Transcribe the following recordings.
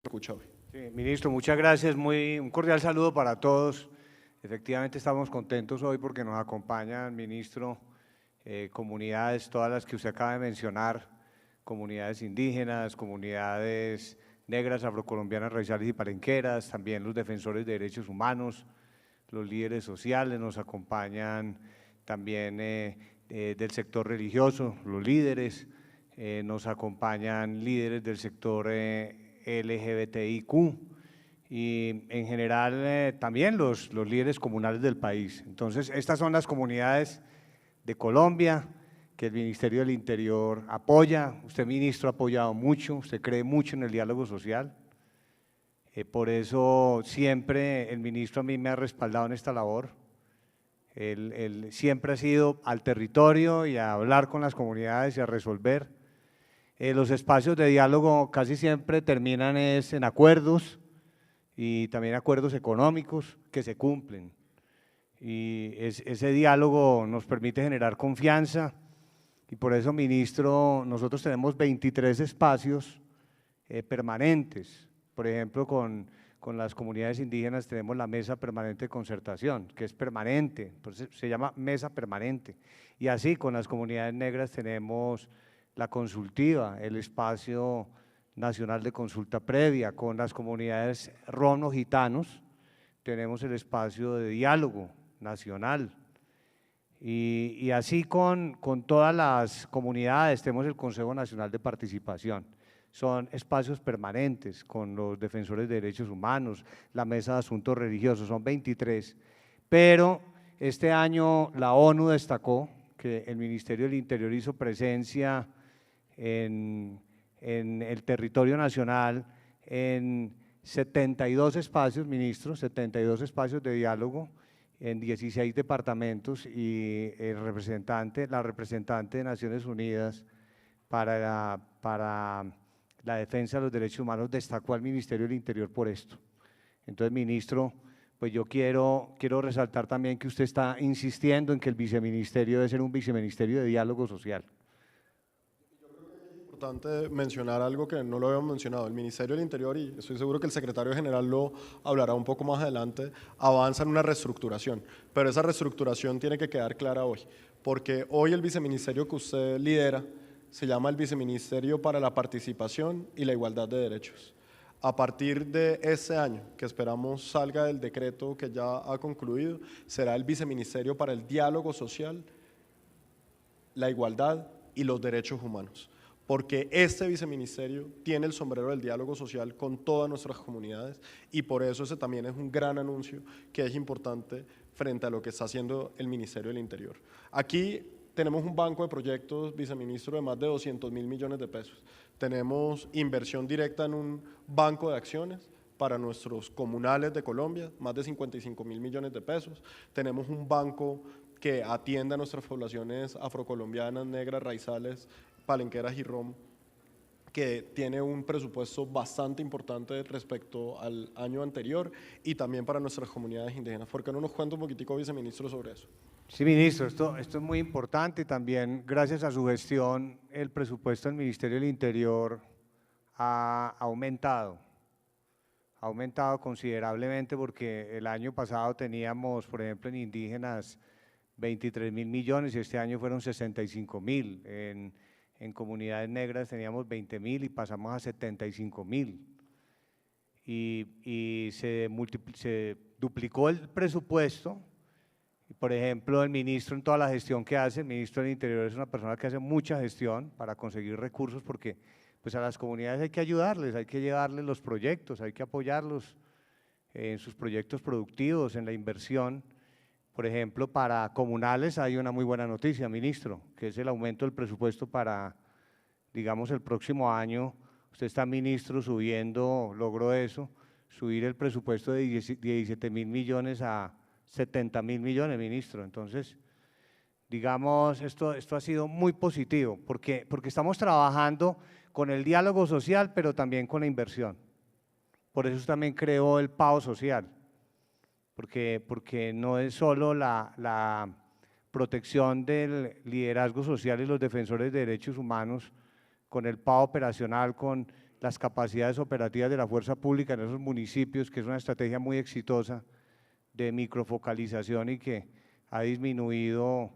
escucha hoy. Sí, ministro, muchas gracias. Un cordial saludo para todos. Efectivamente estamos contentos hoy porque nos acompañan, ministro, comunidades, todas las que usted acaba de mencionar, comunidades indígenas, comunidades negras, afrocolombianas, raizales y palenqueras, también los defensores de derechos humanos, los líderes sociales, nos acompañan también del sector religioso, los líderes, nos acompañan líderes del sector LGBTIQ y en general también los líderes comunales del país. Entonces, estas son las comunidades de Colombia que el Ministerio del Interior apoya. Usted, ministro, ha apoyado mucho, usted cree mucho en el diálogo social. Por eso siempre el ministro a mí me ha respaldado en esta labor. Él siempre ha sido al territorio y a hablar con las comunidades y a resolver. Los espacios de diálogo casi siempre terminan en acuerdos y también acuerdos económicos que se cumplen. Y ese diálogo nos permite generar confianza y por eso, ministro, nosotros tenemos 23 espacios permanentes. Por ejemplo, con las comunidades indígenas tenemos la Mesa Permanente de Concertación, que es permanente, entonces se llama Mesa Permanente. Y así con las comunidades negras tenemos la consultiva, el espacio nacional de consulta previa, con las comunidades romno-gitanos tenemos el espacio de diálogo nacional. Y así con todas las comunidades tenemos el Consejo Nacional de Participación. Son espacios permanentes con los defensores de derechos humanos, la Mesa de Asuntos Religiosos, son 23. Pero este año la ONU destacó que el Ministerio del Interior hizo presencia en el territorio nacional en 72 espacios, ministros, 72 espacios de diálogo en 16 departamentos y la representante de Naciones Unidas para la defensa de los derechos humanos destacó al Ministerio del Interior por esto. Entonces, ministro, pues yo quiero resaltar también que usted está insistiendo en que el viceministerio debe ser un viceministerio de diálogo social. Es importante mencionar algo que no lo habíamos mencionado. El Ministerio del Interior, y estoy seguro que el secretario general lo hablará un poco más adelante, avanza en una reestructuración, pero esa reestructuración tiene que quedar clara hoy, porque hoy el viceministerio que usted lidera se llama el Viceministerio para la Participación y la Igualdad de Derechos. A partir de ese año, que esperamos salga del decreto que ya ha concluido, será el Viceministerio para el Diálogo Social, la Igualdad y los Derechos Humanos, porque este viceministerio tiene el sombrero del diálogo social con todas nuestras comunidades y por eso ese también es un gran anuncio que es importante frente a lo que está haciendo el Ministerio del Interior. Aquí tenemos un banco de proyectos, viceministro, de más de 200.000 millones de pesos. Tenemos inversión directa en un banco de acciones para nuestros comunales de Colombia, más de 55.000 millones de pesos. Tenemos un banco que atiende a nuestras poblaciones afrocolombianas, negras, raizales, palenqueras y rom, que tiene un presupuesto bastante importante respecto al año anterior y también para nuestras comunidades indígenas. ¿Por qué no nos cuenta un poquitico, viceministro, sobre eso? Sí, ministro, esto es muy importante y también gracias a su gestión el presupuesto del Ministerio del Interior ha aumentado considerablemente porque el año pasado teníamos, por ejemplo, en indígenas 23.000 millones y este año fueron 65.000. En comunidades negras teníamos 20.000 y pasamos a 75.000. Y se duplicó el presupuesto. Y por ejemplo, el ministro en toda la gestión que hace, el ministro del Interior es una persona que hace mucha gestión para conseguir recursos porque pues a las comunidades hay que ayudarles, hay que llevarles los proyectos, hay que apoyarlos en sus proyectos productivos, en la inversión. Por ejemplo, para comunales hay una muy buena noticia, ministro, que es el aumento del presupuesto para, digamos, el próximo año. Usted está, ministro, logró eso, subir el presupuesto de 17.000 millones a 70.000 millones, ministro. Entonces, digamos, esto ha sido muy positivo porque estamos trabajando con el diálogo social, pero también con la inversión. Por eso también creó el PAO social, porque no es solo la protección del liderazgo social y los defensores de derechos humanos con el PAO operacional, con las capacidades operativas de la fuerza pública en esos municipios, que es una estrategia muy exitosa de microfocalización y que ha disminuido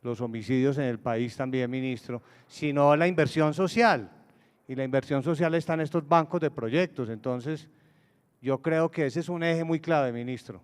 los homicidios en el país también, ministro, sino la inversión social. Y la inversión social está en estos bancos de proyectos. Entonces, yo creo que ese es un eje muy clave, ministro.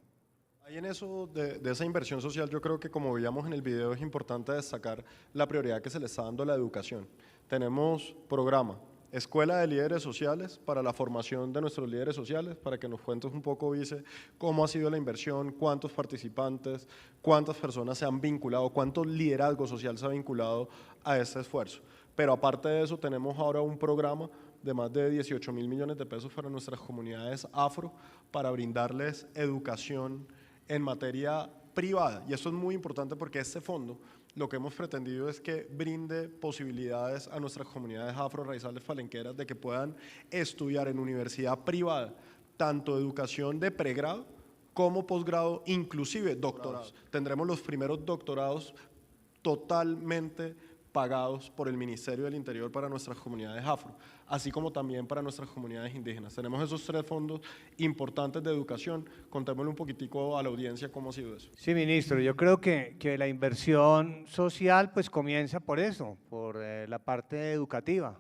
Ahí en eso de esa inversión social, yo creo que como veíamos en el video es importante destacar la prioridad que se le está dando a la educación. Tenemos programa, Escuela de Líderes Sociales para la formación de nuestros líderes sociales, para que nos cuentes un poco, Vice, cómo ha sido la inversión, cuántos participantes, cuántas personas se han vinculado, cuánto liderazgo social se ha vinculado a este esfuerzo. Pero aparte de eso, tenemos ahora un programa de más de 18.000 millones de pesos para nuestras comunidades afro, para brindarles educación en materia privada. Y eso es muy importante porque este fondo lo que hemos pretendido es que brinde posibilidades a nuestras comunidades afro-raizales palenqueras de que puedan estudiar en universidad privada, tanto educación de pregrado como posgrado, inclusive doctorados. Tendremos los primeros doctorados totalmente pagados por el Ministerio del Interior para nuestras comunidades afro, así como también para nuestras comunidades indígenas. Tenemos esos 3 fondos importantes de educación. Contémosle un poquitico a la audiencia cómo ha sido eso. Sí, ministro, yo creo que la inversión social pues comienza por eso, por la parte educativa.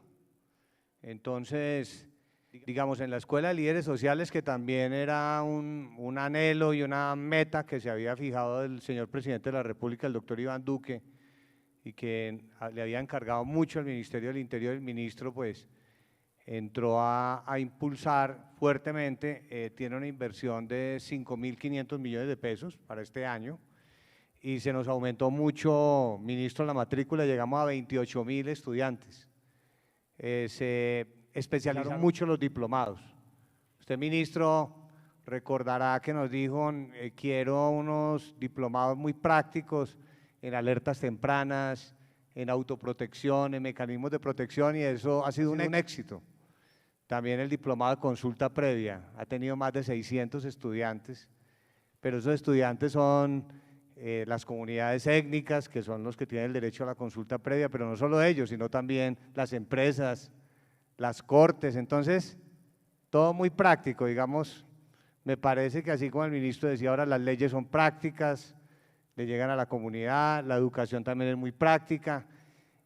Entonces, digamos, en la Escuela de Líderes Sociales, que también era un anhelo y una meta que se había fijado el señor presidente de la República, el doctor Iván Duque, y que le había encargado mucho al Ministerio del Interior, el ministro pues entró a impulsar fuertemente, tiene una inversión de 5.500 millones de pesos para este año y se nos aumentó mucho, ministro, la matrícula, llegamos a 28.000 estudiantes. Se especializaron mucho los diplomados. Usted, ministro, recordará que nos dijo, quiero unos diplomados muy prácticos en alertas tempranas, en autoprotección, en mecanismos de protección, y eso ha sido un éxito. También el diplomado de consulta previa ha tenido más de 600 estudiantes, pero esos estudiantes son las comunidades étnicas, que son los que tienen el derecho a la consulta previa, pero no solo ellos, sino también las empresas, las cortes. Entonces, todo muy práctico, digamos. Me parece que así como el ministro decía ahora, las leyes son prácticas, le llegan a la comunidad, la educación también es muy práctica.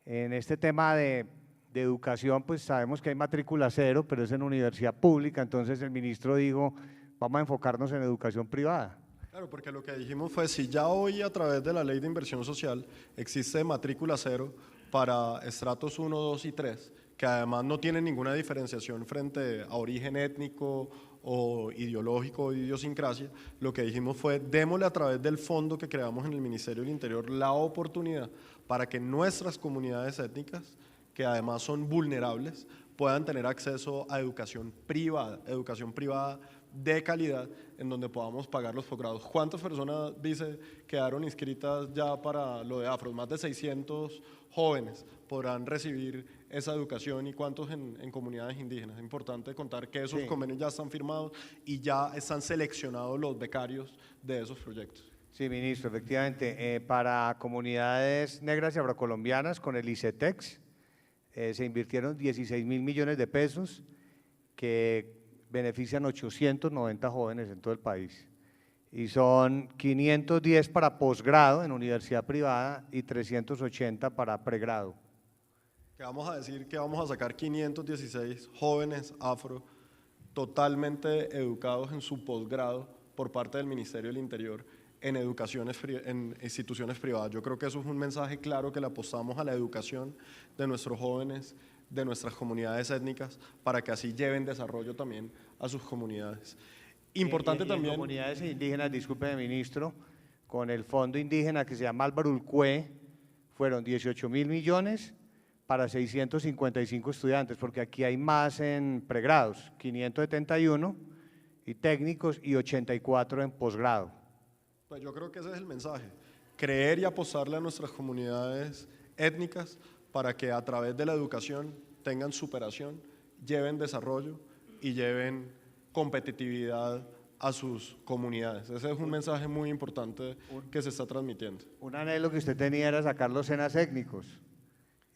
En este tema de educación, pues sabemos que hay matrícula cero, pero es en universidad pública, entonces el ministro dijo, vamos a enfocarnos en educación privada. Claro, porque lo que dijimos fue, si ya hoy a través de la Ley de Inversión Social existe matrícula cero para estratos 1, 2 y 3, que además no tienen ninguna diferenciación frente a origen étnico o ideológico o idiosincrasia, lo que dijimos fue, démosle a través del fondo que creamos en el Ministerio del Interior la oportunidad para que nuestras comunidades étnicas, que además son vulnerables, puedan tener acceso a educación privada de calidad, en donde podamos pagar los posgrados. ¿Cuántas personas, dice, quedaron inscritas ya para lo de afro? Más de 600 jóvenes podrán recibir esa educación, y cuántos en comunidades indígenas. Es importante contar que esos convenios ya están firmados y ya están seleccionados los becarios de esos proyectos. Sí, ministro, efectivamente, para comunidades negras y afrocolombianas con el ICETEX se invirtieron 16.000 millones de pesos que benefician 890 jóvenes en todo el país. Y son 510 para posgrado en universidad privada y 380 para pregrado. Que vamos a decir que vamos a sacar 516 jóvenes afro totalmente educados en su posgrado por parte del Ministerio del Interior en instituciones privadas. Yo creo que eso es un mensaje claro que le apostamos a la educación de nuestros jóvenes, de nuestras comunidades étnicas, para que así lleven desarrollo también a sus comunidades. Importante también… En comunidades indígenas, disculpe, ministro, con el fondo indígena que se llama Álvaro Ulcué, fueron 18.000 millones para 655 estudiantes, porque aquí hay más en pregrados, 571 y técnicos y 84 en posgrado. Pues yo creo que ese es el mensaje, creer y apostarle a nuestras comunidades étnicas para que a través de la educación tengan superación, lleven desarrollo y lleven competitividad a sus comunidades. Ese es un mensaje muy importante que se está transmitiendo. Un anhelo que usted tenía era sacar los SENAs étnicos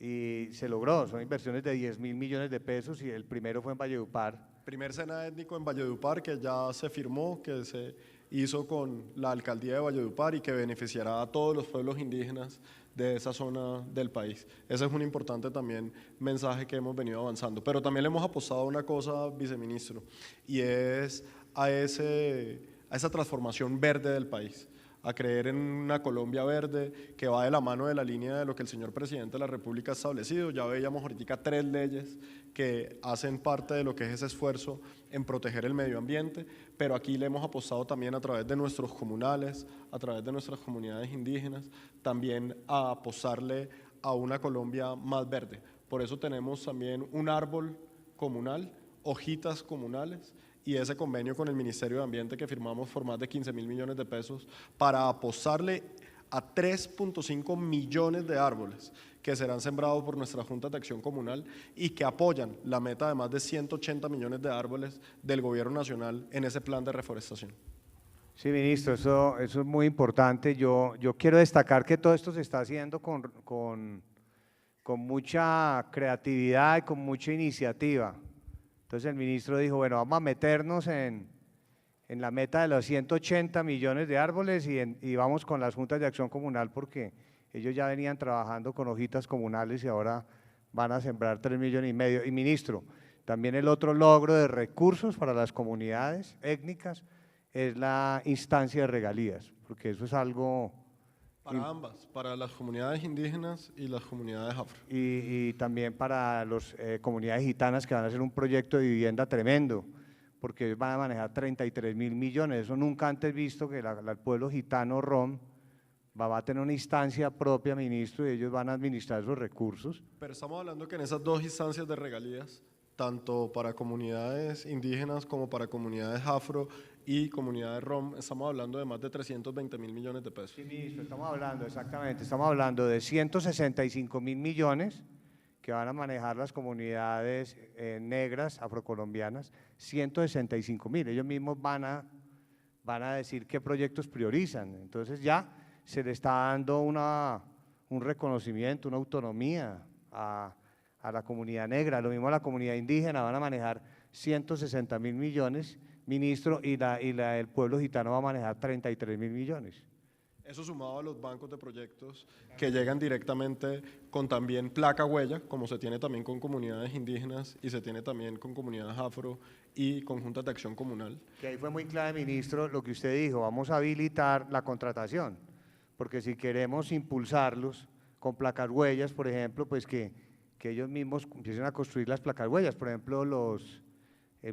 y se logró, son inversiones de 10.000 millones de pesos y el primero fue en Valledupar. Primer SENA étnico en Valledupar que ya se firmó, que se hizo con la alcaldía de Valledupar y que beneficiará a todos los pueblos indígenas de esa zona del país. Ese es un importante también mensaje que hemos venido avanzando. Pero también le hemos apostado a una cosa, viceministro, y es a esa transformación verde del país, a creer en una Colombia verde que va de la mano de la línea de lo que el señor presidente de la República ha establecido. Ya veíamos ahorita 3 leyes que hacen parte de lo que es ese esfuerzo en proteger el medio ambiente, pero aquí le hemos apostado también a través de nuestros comunales, a través de nuestras comunidades indígenas, también a apostarle a una Colombia más verde. Por eso tenemos también un árbol comunal, hojitas comunales, y ese convenio con el Ministerio de Ambiente que firmamos por más de 15.000 millones de pesos para apostarle a 3.5 millones de árboles que serán sembrados por nuestra Junta de Acción Comunal y que apoyan la meta de más de 180 millones de árboles del Gobierno Nacional en ese plan de reforestación. Sí, ministro, eso es muy importante. Yo quiero destacar que todo esto se está haciendo con mucha creatividad y con mucha iniciativa. Entonces el ministro dijo, bueno, vamos a meternos en la meta de los 180 millones de árboles y vamos con las juntas de acción comunal porque ellos ya venían trabajando con hojitas comunales y ahora van a sembrar 3,5 millones. Y ministro, también el otro logro de recursos para las comunidades étnicas es la instancia de regalías, porque eso es algo… Para ambas, para las comunidades indígenas y las comunidades afro. Y también para las comunidades gitanas que van a hacer un proyecto de vivienda tremendo, porque van a manejar 33.000 millones, eso nunca antes visto que el pueblo gitano rom va a tener una instancia propia, ministro, y ellos van a administrar esos recursos. Pero estamos hablando que en esas 2 instancias de regalías, tanto para comunidades indígenas como para comunidades afro y comunidades rom, estamos hablando de más de 320.000 millones de pesos. Sí, ministro, estamos hablando, exactamente, estamos hablando de 165.000 millones que van a manejar las comunidades negras, afrocolombianas, 165.000, ellos mismos van a decir qué proyectos priorizan, entonces ya se le está dando un reconocimiento, una autonomía a la comunidad negra, lo mismo a la comunidad indígena, van a manejar 160.000 millones, ministro, y el pueblo gitano va a manejar 33.000 millones. Eso sumado a los bancos de proyectos que llegan directamente con también placa huella, como se tiene también con comunidades indígenas y se tiene también con comunidades afro y con juntas de acción comunal. Que ahí fue muy clave, ministro, lo que usted dijo, vamos a habilitar la contratación, porque si queremos impulsarlos con placas huellas, por ejemplo, pues que ellos mismos empiecen a construir las placas huellas, por ejemplo, los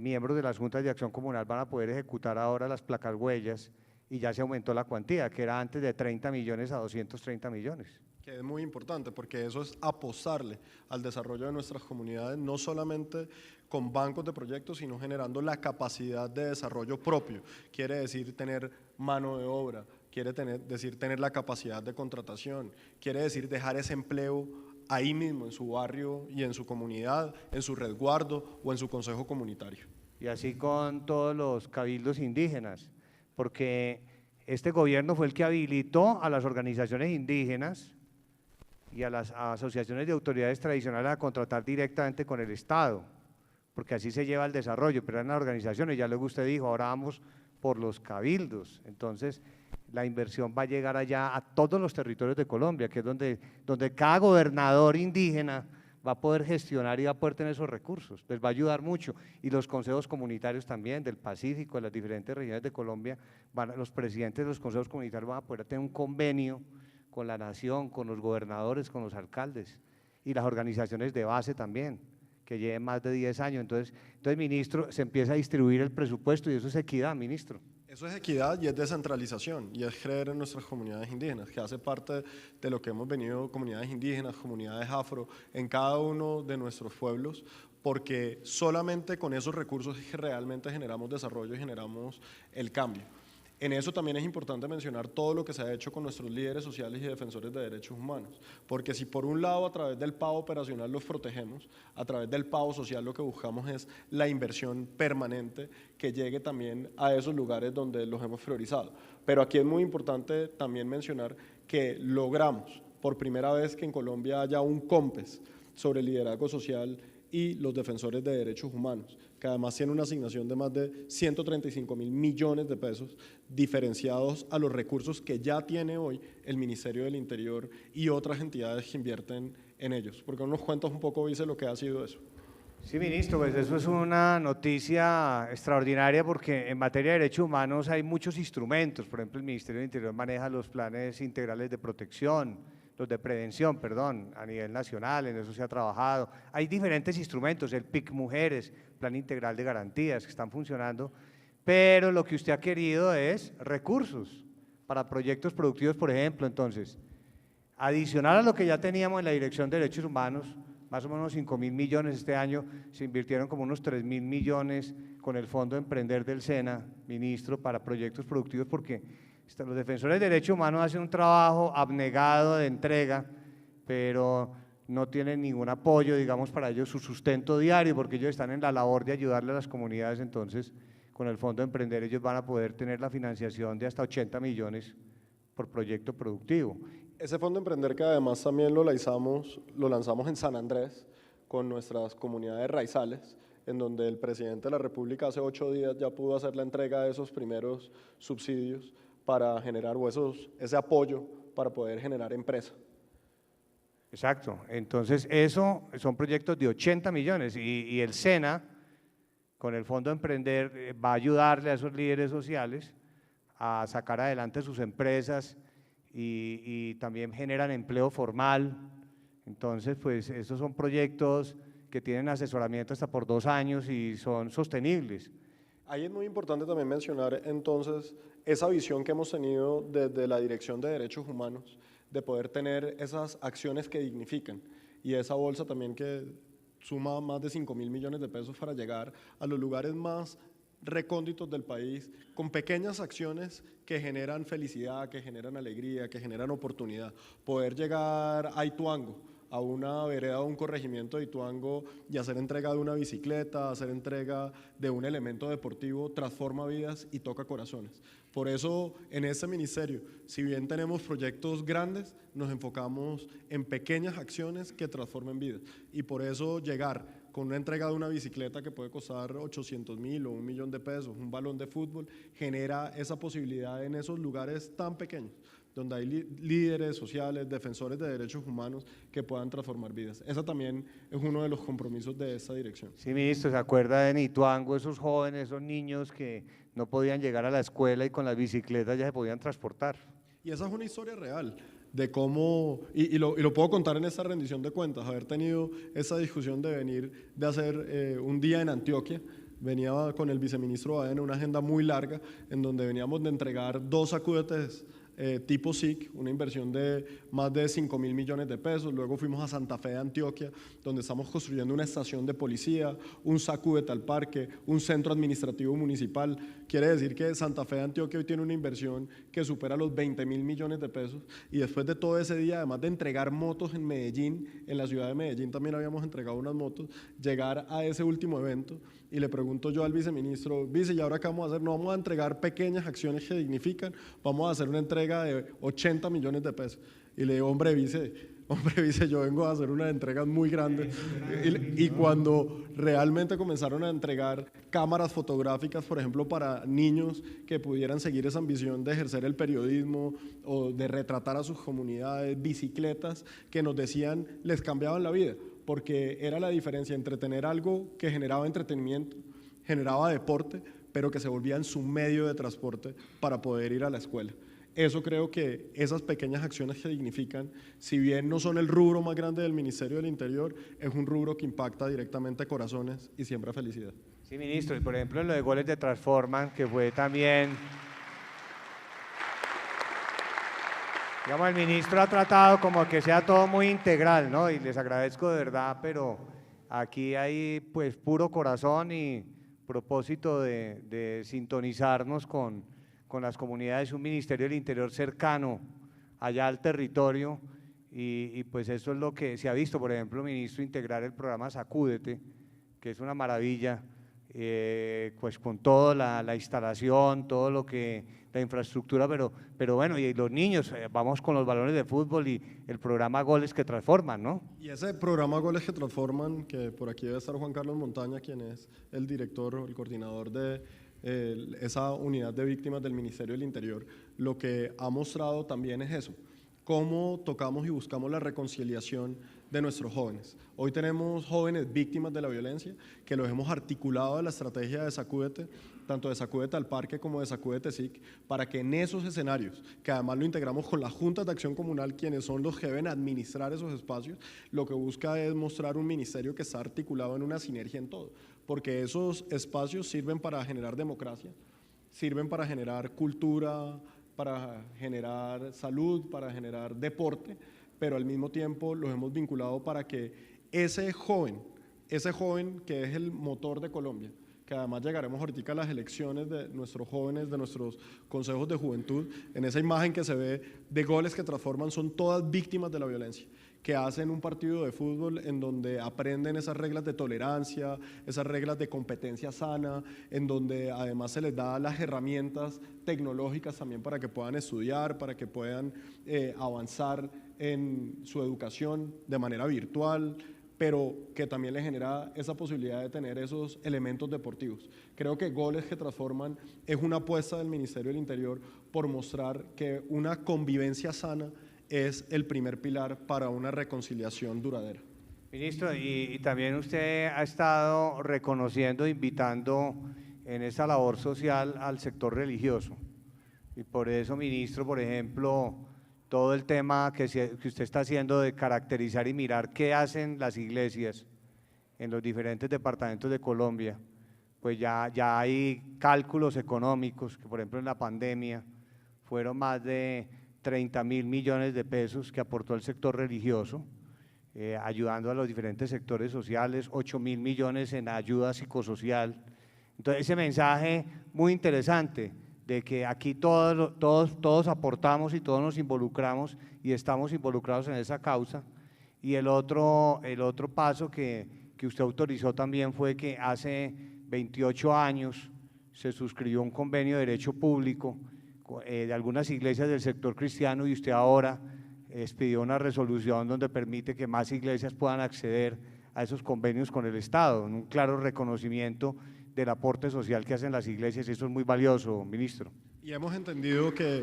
miembros de las juntas de acción comunal van a poder ejecutar ahora las placas huellas y ya se aumentó la cuantía, que era antes de 30 millones a 230 millones. Que es muy importante porque eso es apostarle al desarrollo de nuestras comunidades, no solamente con bancos de proyectos, sino generando la capacidad de desarrollo propio. Quiere decir tener mano de obra, quiere decir tener la capacidad de contratación, quiere decir dejar ese empleo ahí mismo, en su barrio y en su comunidad, en su resguardo o en su consejo comunitario. Y así con todos los cabildos indígenas, porque este gobierno fue el que habilitó a las organizaciones indígenas y a las asociaciones de autoridades tradicionales a contratar directamente con el Estado, porque así se lleva el desarrollo, pero eran las organizaciones, ya luego usted dijo, ahora vamos por los cabildos, entonces la inversión va a llegar allá a todos los territorios de Colombia, que es donde cada gobernador indígena va a poder gestionar y va a poder tener esos recursos, les va a ayudar mucho, y los consejos comunitarios también del Pacífico, de las diferentes regiones de Colombia, los presidentes de los consejos comunitarios van a poder tener un convenio con la nación, con los gobernadores, con los alcaldes, y las organizaciones de base también, que lleven más de 10 años, entonces ministro, se empieza a distribuir el presupuesto y eso es equidad, ministro. Eso es equidad y es descentralización y es creer en nuestras comunidades indígenas, que hace parte de lo que hemos venido, comunidades indígenas, comunidades afro, en cada uno de nuestros pueblos, porque solamente con esos recursos es que realmente generamos desarrollo y generamos el cambio. En eso también es importante mencionar todo lo que se ha hecho con nuestros líderes sociales y defensores de derechos humanos, porque si por un lado a través del pago operacional los protegemos, a través del pago social lo que buscamos es la inversión permanente que llegue también a esos lugares donde los hemos priorizado. Pero aquí es muy importante también mencionar que logramos por primera vez que en Colombia haya un COMPES sobre liderazgo social y los defensores de derechos humanos, que además tiene una asignación de más de 135.000 millones de pesos, diferenciados a los recursos que ya tiene hoy el Ministerio del Interior y otras entidades que invierten en ellos. ¿Por qué no nos cuentas un poco, Vice, lo que ha sido eso? Sí, ministro, pues eso es una noticia extraordinaria porque en materia de derechos humanos hay muchos instrumentos. Por ejemplo, el Ministerio del Interior maneja los planes integrales de protección, los de prevención, perdón, a nivel nacional, en eso se ha trabajado. Hay diferentes instrumentos, el PIC Mujeres, Plan Integral de Garantías, que están funcionando, pero lo que usted ha querido es recursos para proyectos productivos, por ejemplo. Entonces, adicional a lo que ya teníamos en la Dirección de Derechos Humanos, más o menos 5.000 millones este año, se invirtieron como unos 3.000 millones con el Fondo Emprender del SENA, ministro, para proyectos productivos, porque los defensores de derechos humanos hacen un trabajo abnegado de entrega, pero no tienen ningún apoyo, digamos, para ellos su sustento diario, porque ellos están en la labor de ayudarle a las comunidades. Entonces, con el Fondo Emprender ellos van a poder tener la financiación de hasta 80 millones por proyecto productivo. Ese Fondo Emprender, que además también lo lanzamos en San Andrés con nuestras comunidades raizales, en donde el presidente de la República hace 8 días ya pudo hacer la entrega de esos primeros subsidios para generar ese apoyo para poder generar empresa. Exacto, entonces eso son proyectos de 80 millones y el SENA, con el Fondo Emprender, va a ayudarle a esos líderes sociales a sacar adelante sus empresas y también generan empleo formal. Entonces, pues esos son proyectos que tienen asesoramiento hasta por 2 años y son sostenibles. Ahí es muy importante también mencionar entonces esa visión que hemos tenido desde la Dirección de Derechos Humanos, de poder tener esas acciones que dignifican y esa bolsa también que suma más de 5.000 millones de pesos para llegar a los lugares más recónditos del país, con pequeñas acciones que generan felicidad, que generan alegría, que generan oportunidad. Poder llegar a Ituango, a una vereda o un corregimiento de Ituango y hacer entrega de una bicicleta, hacer entrega de un elemento deportivo, transforma vidas y toca corazones. Por eso, en este ministerio, si bien tenemos proyectos grandes, nos enfocamos en pequeñas acciones que transformen vidas. Y por eso llegar con una entrega de una bicicleta que puede costar 800.000 o 1 millón de pesos, un balón de fútbol, genera esa posibilidad en esos lugares tan pequeños, donde hay líderes sociales, defensores de derechos humanos que puedan transformar vidas. Ese también es uno de los compromisos de esta dirección. Sí, ministro, ¿se acuerda de Ituango, esos jóvenes, esos niños que no podían llegar a la escuela y con las bicicletas ya se podían transportar? Y esa es una historia real de cómo, y lo puedo contar en esta rendición de cuentas, haber tenido esa discusión de venir, de hacer un día en Antioquia. Venía con el viceministro Baena una agenda muy larga en donde veníamos de entregar 2 sacúdetes tipo SIC, una inversión de más de 5.000 millones de pesos. Luego fuimos a Santa Fe de Antioquia, donde estamos construyendo una estación de policía, un sacúdete al parque, un centro administrativo municipal. Quiere decir que Santa Fe de Antioquia hoy tiene una inversión que supera los 20.000 millones de pesos. Y después de todo ese día, además de entregar motos en Medellín, en la ciudad de Medellín también habíamos entregado unas motos, llegar a ese último evento. Y le pregunto yo al viceministro, vice, ¿y ahora qué vamos a hacer? No vamos a entregar pequeñas acciones que dignifican, vamos a hacer una entrega de 80 millones de pesos. Y le digo, hombre vice, yo vengo a hacer unas entregas muy grandes. Y cuando realmente comenzaron a entregar cámaras fotográficas, por ejemplo, para niños que pudieran seguir esa ambición de ejercer el periodismo o de retratar a sus comunidades, bicicletas que nos decían, les cambiaban la vida, porque era la diferencia entre tener algo que generaba entretenimiento, generaba deporte, pero que se volvía en su medio de transporte para poder ir a la escuela. Eso creo que esas pequeñas acciones que dignifican, si bien no son el rubro más grande del Ministerio del Interior, es un rubro que impacta directamente corazones y siembra felicidad. Sí, ministro, y por ejemplo en lo de goles de Transforman, que fue también… Digamos, el ministro ha tratado como que sea todo muy integral, ¿no? Y les agradezco de verdad, pero aquí hay pues puro corazón y propósito de sintonizarnos con las comunidades, un Ministerio del Interior cercano allá al territorio y pues eso es lo que se ha visto, por ejemplo, ministro, integrar el programa Sacúdete, que es una maravilla pues con toda la instalación, todo lo que, la infraestructura, pero bueno, y los niños, vamos con los balones de fútbol y el programa Goles que Transforman, ¿no? Y ese programa Goles que Transforman, que por aquí debe estar Juan Carlos Montaña, quien es el director o el coordinador de esa unidad de víctimas del Ministerio del Interior, lo que ha mostrado también es eso, cómo tocamos y buscamos la reconciliación de nuestros jóvenes. Hoy tenemos jóvenes víctimas de la violencia que los hemos articulado en la estrategia de Sacúdete, tanto de Sacúdete al Parque como de Sacúdete SIC, para que en esos escenarios, que además lo integramos con las juntas de acción comunal, quienes son los que deben administrar esos espacios, lo que busca es mostrar un ministerio que está articulado en una sinergia en todo, porque esos espacios sirven para generar democracia, sirven para generar cultura, para generar salud, para generar deporte, pero al mismo tiempo los hemos vinculado para que ese joven que es el motor de Colombia, que además llegaremos ahorita a las elecciones de nuestros jóvenes, de nuestros consejos de juventud, en esa imagen que se ve de Goles que Transforman, son todas víctimas de la violencia, que hacen un partido de fútbol en donde aprenden esas reglas de tolerancia, esas reglas de competencia sana, en donde además se les da las herramientas tecnológicas también para que puedan estudiar, para que puedan avanzar en su educación de manera virtual, pero que también les genera esa posibilidad de tener esos elementos deportivos. Creo que Goles que Transforman es una apuesta del Ministerio del Interior por mostrar que una convivencia sana es el primer pilar para una reconciliación duradera. Ministro, y también usted ha estado reconociendo, invitando en esa labor social al sector religioso. Y por eso, ministro, por ejemplo, todo el tema que usted está haciendo de caracterizar y mirar qué hacen las iglesias en los diferentes departamentos de Colombia, pues ya hay cálculos económicos, que por ejemplo en la pandemia fueron más de 30.000 millones de pesos que aportó el sector religioso, ayudando a los diferentes sectores sociales, 8.000 millones en ayuda psicosocial. Entonces ese mensaje muy interesante de que aquí todos aportamos y todos nos involucramos y estamos involucrados en esa causa. Y el otro paso que usted autorizó también fue que hace 28 años se suscribió un convenio de derecho público de algunas iglesias del sector cristiano y usted ahora expidió una resolución donde permite que más iglesias puedan acceder a esos convenios con el Estado, en un claro reconocimiento del aporte social que hacen las iglesias, y eso es muy valioso, ministro. Y hemos entendido que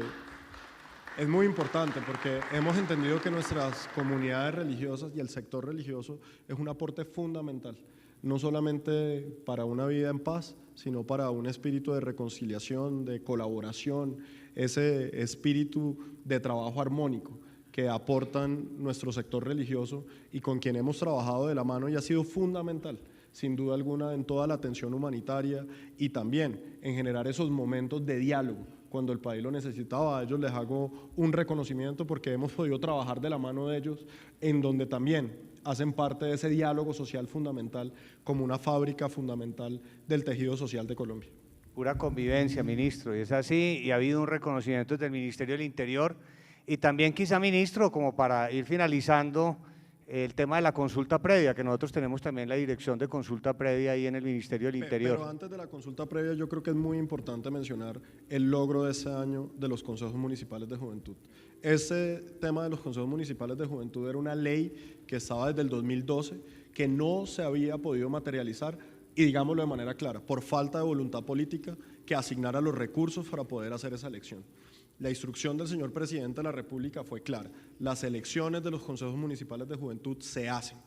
es muy importante porque hemos entendido que nuestras comunidades religiosas y el sector religioso es un aporte fundamental, no solamente para una vida en paz, sino para un espíritu de reconciliación, de colaboración, ese espíritu de trabajo armónico que aportan nuestro sector religioso y con quien hemos trabajado de la mano y ha sido fundamental, sin duda alguna, en toda la atención humanitaria y también en generar esos momentos de diálogo cuando el país lo necesitaba. A ellos les hago un reconocimiento porque hemos podido trabajar de la mano de ellos, en donde también hacen parte de ese diálogo social fundamental como una fábrica fundamental del tejido social de Colombia. Pura convivencia, ministro, y es así, y ha habido un reconocimiento del Ministerio del Interior, y también quizá, ministro, como para ir finalizando, el tema de la consulta previa, que nosotros tenemos también la dirección de consulta previa ahí en el Ministerio del Interior. Pero antes de la consulta previa, yo creo que es muy importante mencionar el logro de ese año de los consejos municipales de juventud. Ese tema de los consejos municipales de juventud era una ley que estaba desde el 2012, que no se había podido materializar, y digámoslo de manera clara, por falta de voluntad política que asignara los recursos para poder hacer esa elección. La instrucción del señor presidente de la República fue clara: las elecciones de los consejos municipales de juventud se hacen,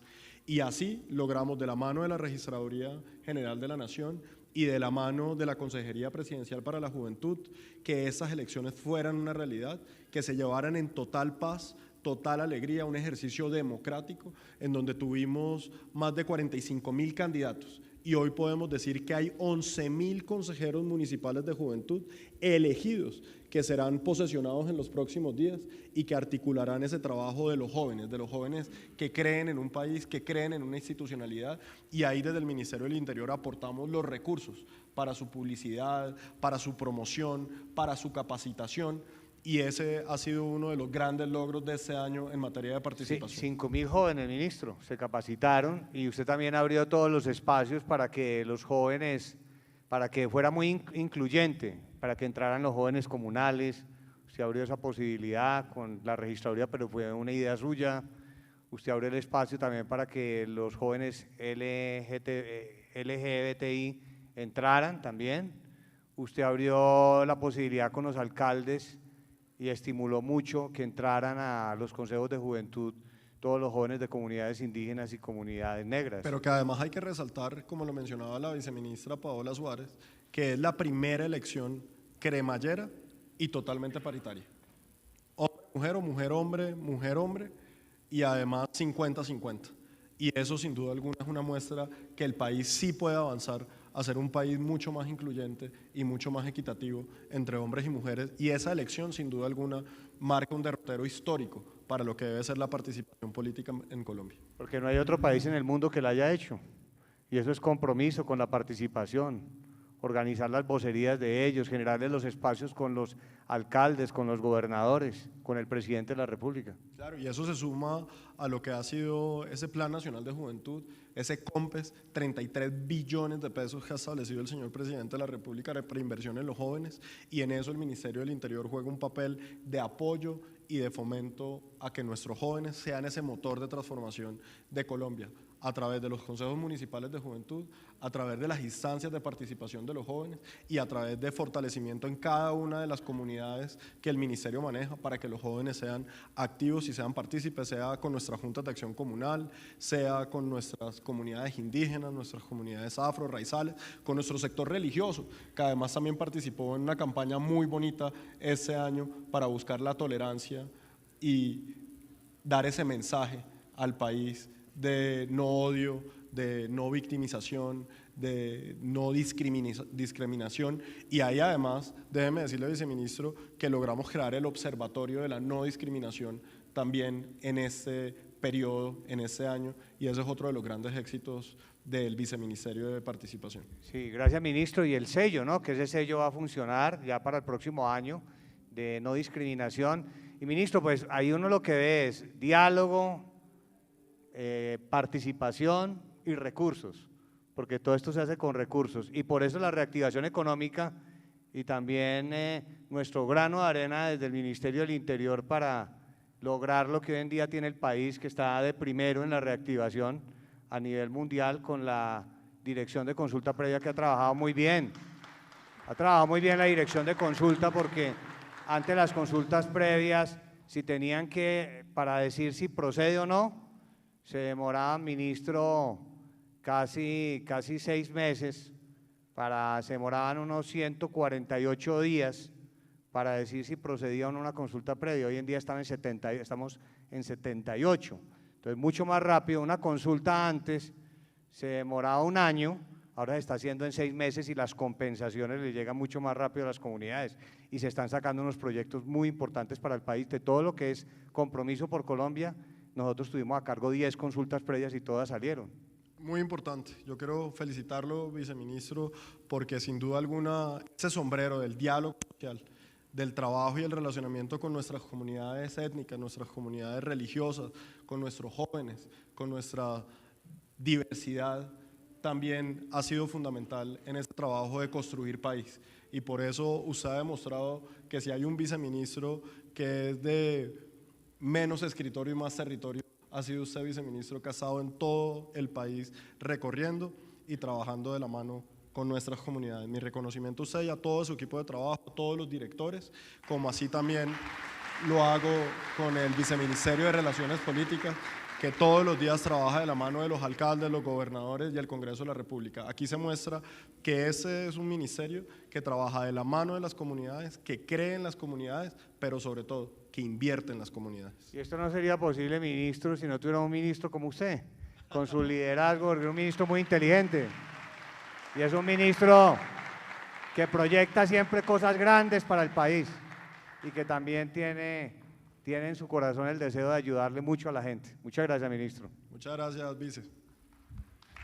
y así logramos, de la mano de la Registraduría General de la Nación y de la mano de la Consejería Presidencial para la Juventud, que esas elecciones fueran una realidad, que se llevaran en total paz, total alegría, un ejercicio democrático en donde tuvimos más de 45.000 candidatos. Y hoy podemos decir que hay 11.000 consejeros municipales de juventud elegidos que serán posesionados en los próximos días y que articularán ese trabajo de los jóvenes que creen en un país, que creen en una institucionalidad, y ahí desde el Ministerio del Interior aportamos los recursos para su publicidad, para su promoción, para su capacitación, y ese ha sido uno de los grandes logros de este año en materia de participación. 5.000 jóvenes, ministro, se capacitaron y usted también abrió todos los espacios para que los jóvenes, para que fuera muy incluyente, para que entraran los jóvenes comunales. Usted abrió esa posibilidad con la registraduría, pero fue una idea suya. Usted abrió el espacio también para que los jóvenes LGBTI entraran también. Usted abrió la posibilidad con los alcaldes y estimuló mucho que entraran a los consejos de juventud todos los jóvenes de comunidades indígenas y comunidades negras. Pero que además hay que resaltar, como lo mencionaba la viceministra Paola Suárez, que es la primera elección cremallera y totalmente paritaria. Hombre-mujer o mujer-hombre, y además 50-50. Y eso sin duda alguna es una muestra que el país sí puede avanzar a ser un país mucho más incluyente y mucho más equitativo entre hombres y mujeres, y esa elección sin duda alguna marca un derrotero histórico para lo que debe ser la participación política en Colombia. Porque no hay otro país en el mundo que la haya hecho, y eso es compromiso con la participación, organizar las vocerías de ellos, generarles los espacios con los alcaldes, con los gobernadores, con el presidente de la República. Claro, y eso se suma a lo que ha sido ese Plan Nacional de Juventud, ese COMPES, 33 billones de pesos que ha establecido el señor presidente de la República para inversión en los jóvenes, y en eso el Ministerio del Interior juega un papel de apoyo y de fomento a que nuestros jóvenes sean ese motor de transformación de Colombia, a través de los consejos municipales de juventud, a través de las instancias de participación de los jóvenes y a través de fortalecimiento en cada una de las comunidades que el ministerio maneja para que los jóvenes sean activos y sean partícipes, sea con nuestras juntas de acción comunal, sea con nuestras comunidades indígenas, nuestras comunidades afro, raizales, con nuestro sector religioso, que además también participó en una campaña muy bonita este año para buscar la tolerancia y dar ese mensaje al país de no odio, de no victimización, de no discriminación, y ahí además, déjeme decirle, viceministro, que logramos crear el Observatorio de la No Discriminación también en este periodo, en este año, y ese es otro de los grandes éxitos del Viceministerio de Participación. Sí, gracias, ministro, y el sello, ¿no? Que ese sello va a funcionar ya para el próximo año de no discriminación, y ministro, pues ahí uno lo que ve es diálogo, participación y recursos, porque todo esto se hace con recursos, y por eso la reactivación económica y también nuestro grano de arena desde el Ministerio del Interior para lograr lo que hoy en día tiene el país, que está de primero en la reactivación a nivel mundial, con la Dirección de Consulta Previa, que ha trabajado muy bien la Dirección de Consulta, porque antes las consultas previas, si tenían que, para decir si procede o no, se demoraba, ministro, casi 6 meses, se demoraban unos 148 días para decir si procedía o no una consulta previa. Hoy en día estamos en 78, entonces mucho más rápido. Una consulta antes se demoraba 1 año, ahora se está haciendo en 6 meses y las compensaciones le llegan mucho más rápido a las comunidades y se están sacando unos proyectos muy importantes para el país. De todo lo que es compromiso por Colombia, nosotros tuvimos a cargo 10 consultas previas y todas salieron. Muy importante. Yo quiero felicitarlo, viceministro, porque sin duda alguna ese sombrero del diálogo social, del trabajo y el relacionamiento con nuestras comunidades étnicas, nuestras comunidades religiosas, con nuestros jóvenes, con nuestra diversidad, también ha sido fundamental en este trabajo de construir país. Y por eso usted ha demostrado que si hay un viceministro que es de menos escritorio y más territorio, ha sido usted, viceministro, que ha estado en todo el país recorriendo y trabajando de la mano con nuestras comunidades. Mi reconocimiento a usted y a todo su equipo de trabajo, a todos los directores, como así también lo hago con el Viceministerio de Relaciones Políticas, que todos los días trabaja de la mano de los alcaldes, los gobernadores y el Congreso de la República. Aquí se muestra que ese es un ministerio que trabaja de la mano de las comunidades, que cree en las comunidades, pero sobre todo que invierte en las comunidades. Y esto no sería posible, ministro, si no tuviera un ministro como usted, con su liderazgo, un ministro muy inteligente. Y es un ministro que proyecta siempre cosas grandes para el país y que también tiene en su corazón el deseo de ayudarle mucho a la gente. Muchas gracias, ministro. Muchas gracias, vice.